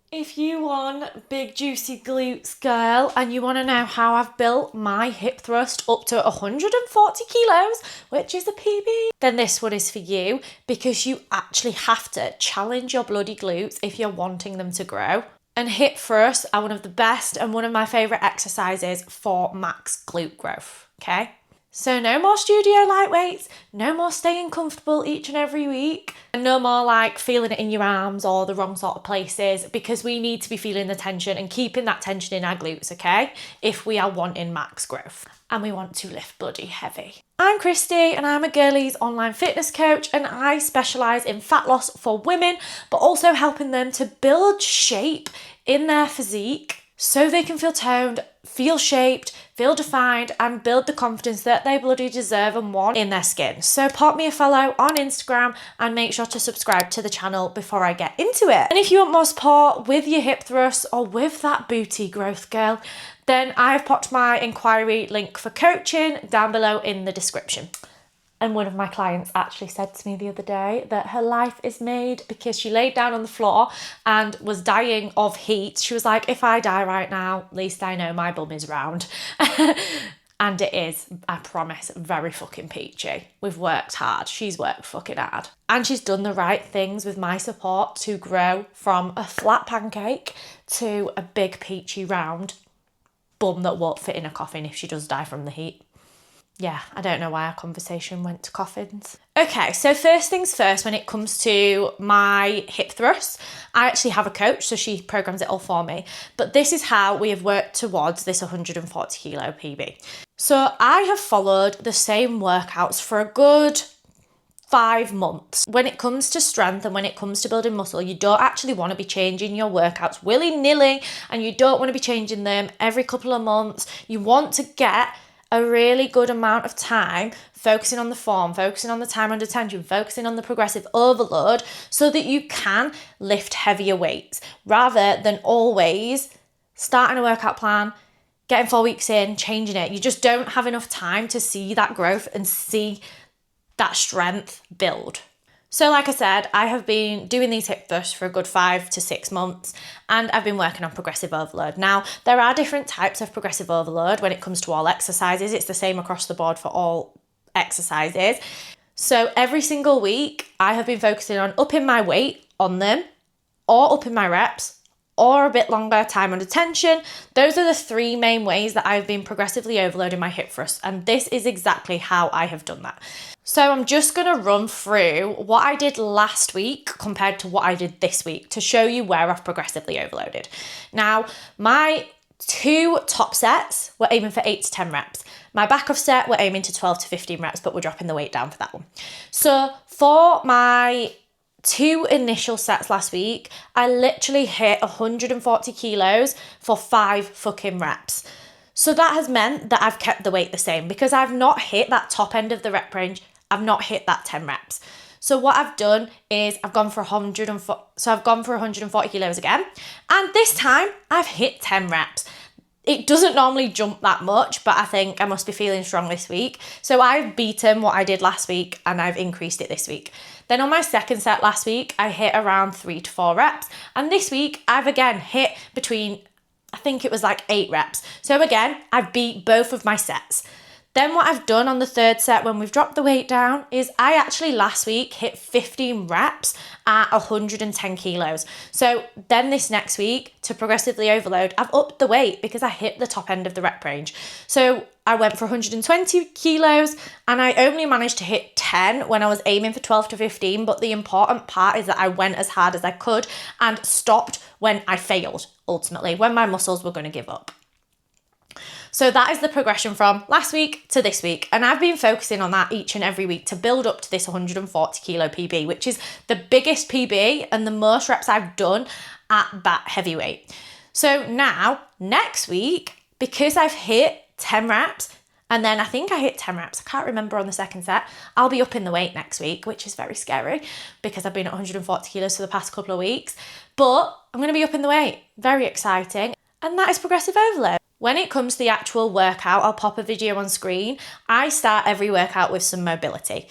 If you want big juicy glutes, girl, and you want to know how I've built my hip thrust up to 140 kilos, which is a PB, then this one is for you, because you actually have to challenge your bloody glutes if you're wanting them to grow. And hip thrusts are one of the best and one of my favourite exercises for max glute growth, okay? So no more studio light weights, no more staying comfortable each and every week, and no more like feeling it in your arms or the wrong sort of places, because we need to be feeling the tension and keeping that tension in our glutes, okay? If we are wanting max growth and we want to lift bloody heavy. I'm Kristy and I'm a girlies online fitness coach, and I specialise in fat loss for women, but also helping them to build shape in their physique so they can feel toned, feel shaped, feel defined, and build the confidence that they bloody deserve and want in their skin. So pop me a follow on Instagram and make sure to subscribe to the channel before I get into it. And if you want more support with your hip thrusts or with that booty growth, girl, then I've popped my inquiry link for coaching down below in the description. And one of my clients actually said to me the other day that her life is made because she laid down on the floor and was dying of heat. She was like, if I die right now, at least I know my bum is round. And it is, I promise, very fucking peachy. We've worked hard. She's worked fucking hard. And she's done the right things with my support to grow from a flat pancake to a big peachy round bum that won't fit in a coffin if she does die from the heat. Yeah, I don't know why our conversation went to coffins. Okay, so first things first, when it comes to my hip thrusts, I actually have a coach, so she programs it all for me. But this is how we have worked towards this 140 kilo PB. So I have followed the same workouts for a good 5 months. When it comes to strength and when it comes to building muscle, you don't actually want to be changing your workouts willy-nilly, and you don't want to be changing them every couple of months. You want to get a really good amount of time focusing on the form, focusing on the time under tension, focusing on the progressive overload, so that you can lift heavier weights rather than always starting a workout plan, getting 4 weeks in, changing it. You just don't have enough time to see that growth and see that strength build. So like I said, I have been doing these hip thrusts for a good 5 to 6 months, and I've been working on progressive overload. Now, there are different types of progressive overload when it comes to all exercises. It's the same across the board for all exercises. So every single week, I have been focusing on upping my weight on them, or upping my reps, or a bit longer time under tension. Those are the 3 main ways that I've been progressively overloading my hip thrusts, and this is exactly how I have done that. So I'm just gonna run through what I did last week compared to what I did this week to show you where I've progressively overloaded. Now, my 2 top sets were aiming for 8 to 10 reps. My backup set, we're aiming to 12 to 15 reps, but we're dropping the weight down for that one. So for my 2 initial sets last week, I literally hit 140 kilos for 5 fucking reps. So that has meant that I've kept the weight the same because I've not hit that top end of the rep range. I've not hit that 10 reps. So what I've done is I've gone for 140 kilos again. And this time I've hit 10 reps. It doesn't normally jump that much, but I think I must be feeling strong this week. So I've beaten what I did last week and I've increased it this week. Then on my second set last week, I hit around 3 to 4 reps. And this week I've again hit between, I think it was like 8 reps. So again, I've beat both of my sets. Then what I've done on the third set when we've dropped the weight down is I actually last week hit 15 reps at 110 kilos. So then this next week to progressively overload, I've upped the weight because I hit the top end of the rep range. So I went for 120 kilos and I only managed to hit 10 when I was aiming for 12 to 15. But the important part is that I went as hard as I could and stopped when I failed, ultimately, when my muscles were going to give up. So that is the progression from last week to this week. And I've been focusing on that each and every week to build up to this 140 kilo PB, which is the biggest PB and the most reps I've done at that heavyweight. So now, next week, because I've hit 10 reps, and then I think I hit 10 reps, I can't remember on the second set, I'll be upping the weight next week, which is very scary because I've been at 140 kilos for the past couple of weeks. But I'm going to be upping the weight. Very exciting. And that is progressive overload. When it comes to the actual workout, I'll pop a video on screen. I start every workout with some mobility.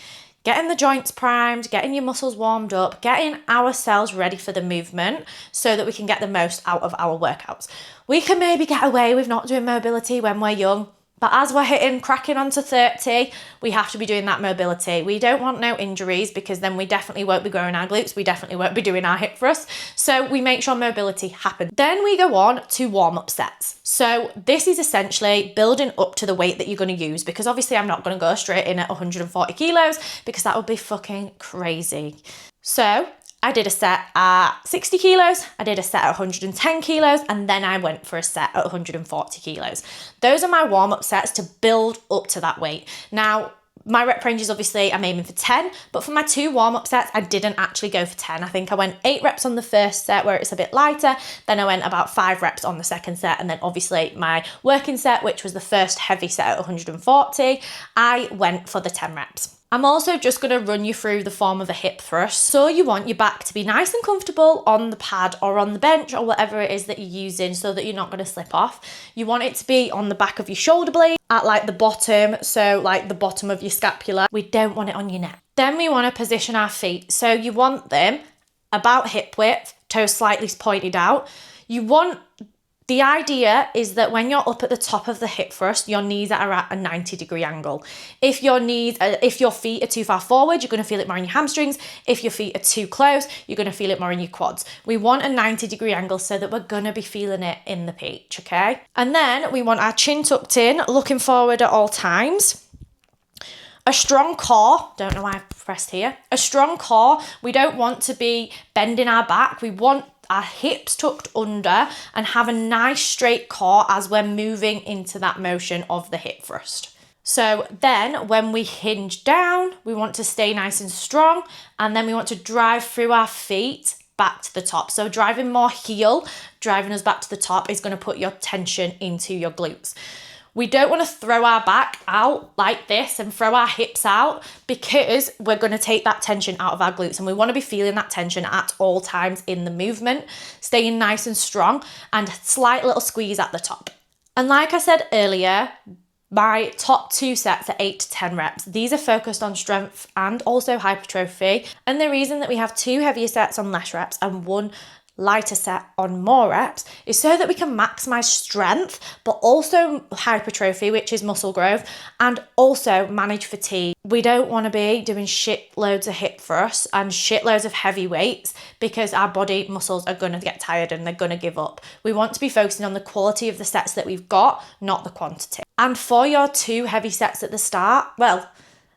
getting the joints primed, getting your muscles warmed up, getting our cells ready for the movement so that we can get the most out of our workouts. We can maybe get away with not doing mobility when we're young, but as we're cracking onto 30, we have to be doing that mobility. We don't want no injuries because then we definitely won't be growing our glutes. We definitely won't be doing our hip thrusts. So we make sure mobility happens. Then we go on to warm-up sets. So this is essentially building up to the weight that you're going to use, because obviously I'm not going to go straight in at 140 kilos because that would be fucking crazy. So I did a set at 60 kilos, I did a set at 110 kilos, and then I went for a set at 140 kilos. Those are my warm-up sets to build up to that weight. Now, my rep range is obviously, I'm aiming for 10, but for my 2 warm-up sets, I didn't actually go for 10. I think I went 8 reps on the first set where it's a bit lighter, then I went about 5 reps on the second set, and then obviously my working set, which was the first heavy set at 140, I went for the 10 reps. I'm also just going to run you through the form of a hip thrust. So you want your back to be nice and comfortable on the pad or on the bench or whatever it is that you're using so that you're not going to slip off. You want it to be on the back of your shoulder blade at like the bottom, so like the bottom of your scapula. We don't want it on your neck. Then we want to position our feet. So you want them about hip width, toes slightly pointed out. The idea is that when you're up at the top of the hip thrust, your knees are at a 90-degree angle. If your feet are too far forward, you're going to feel it more in your hamstrings. If your feet are too close, you're going to feel it more in your quads. We want a 90-degree angle so that we're going to be feeling it in the peach, okay? And then we want our chin tucked in, looking forward at all times. A strong core, don't know why I've pressed here. A strong core, we don't want to be bending our back. We want our hips tucked under and have a nice straight core as we're moving into that motion of the hip thrust. So then when we hinge down, we want to stay nice and strong, and then we want to drive through our feet back to the top. So driving more heel, driving us back to the top is going to put your tension into your glutes. We don't want to throw our back out like this and throw our hips out because we're going to take that tension out of our glutes, and we want to be feeling that tension at all times in the movement, staying nice and strong, and slight little squeeze at the top. And like I said earlier, my top 2 sets are 8 to 10 reps. These are focused on strength and also hypertrophy. And the reason that we have 2 heavier sets on less reps and 1 lighter set on more reps is so that we can maximize strength, but also hypertrophy, which is muscle growth, and also manage fatigue. We don't want to be doing shitloads of hip thrusts and shitloads of heavy weights because our body muscles are going to get tired and they're going to give up. We want to be focusing on the quality of the sets that we've got, not the quantity. And for your 2 heavy sets at the start,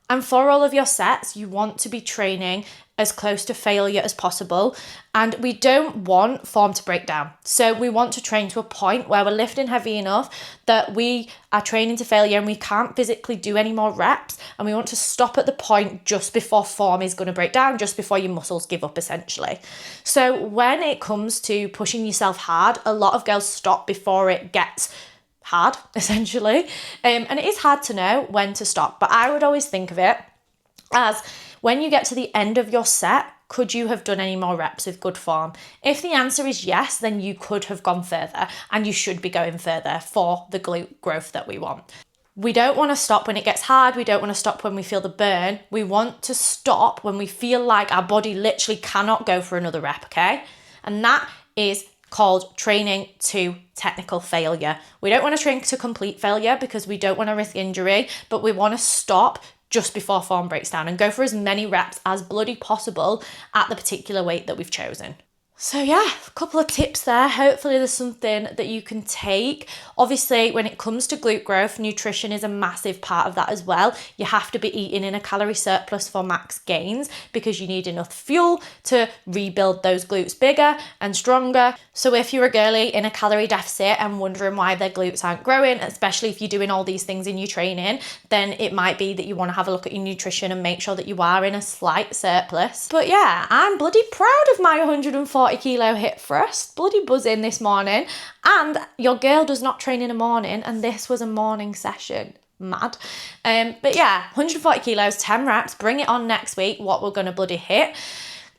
and for all of your sets, you want to be training as close to failure as possible. And we don't want form to break down. So we want to train to a point where we're lifting heavy enough that we are training to failure and we can't physically do any more reps. And we want to stop at the point just before form is going to break down, just before your muscles give up, essentially. So when it comes to pushing yourself hard, a lot of girls stop before it gets hard, essentially. And it is hard to know when to stop. But I would always think of it as when you get to the end of your set, could you have done any more reps with good form? If the answer is yes, then you could have gone further, and you should be going further for the glute growth that we want. We don't want to stop when it gets hard. We don't want to stop when we feel the burn. We want to stop when we feel like our body literally cannot go for another rep, okay? And that is called training to technical failure. We don't want to train to complete failure because we don't want to risk injury, but we want to stop just before form breaks down and go for as many reps as bloody possible at the particular weight that we've chosen. So yeah, a couple of tips there. Hopefully there's something that you can take. Obviously, when it comes to glute growth, nutrition is a massive part of that as well. You have to be eating in a calorie surplus for max gains because you need enough fuel to rebuild those glutes bigger and stronger. So if you're a girly in a calorie deficit and wondering why their glutes aren't growing, especially if you're doing all these things in your training, then it might be that you want to have a look at your nutrition and make sure that you are in a slight surplus. But yeah, I'm bloody proud of my 140 kilo hip thrust, bloody buzzing this morning, and your girl does not train in the morning, and this was a morning session. Mad. But yeah, 140 kilos, 10 reps, bring it on next week, what we're gonna bloody hit.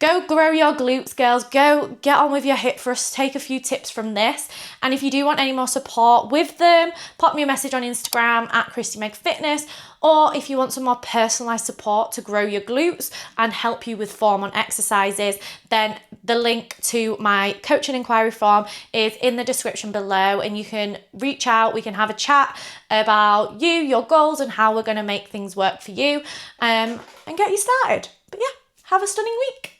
Go grow your glutes, girls. Go get on with your hip thrusts. Take a few tips from this. And if you do want any more support with them, pop me a message on Instagram at KristyMegFitness. Or if you want some more personalised support to grow your glutes and help you with form on exercises, then the link to my coaching inquiry form is in the description below, and you can reach out, we can have a chat about you, your goals, and how we're going to make things work for you, and get you started. But yeah, have a stunning week.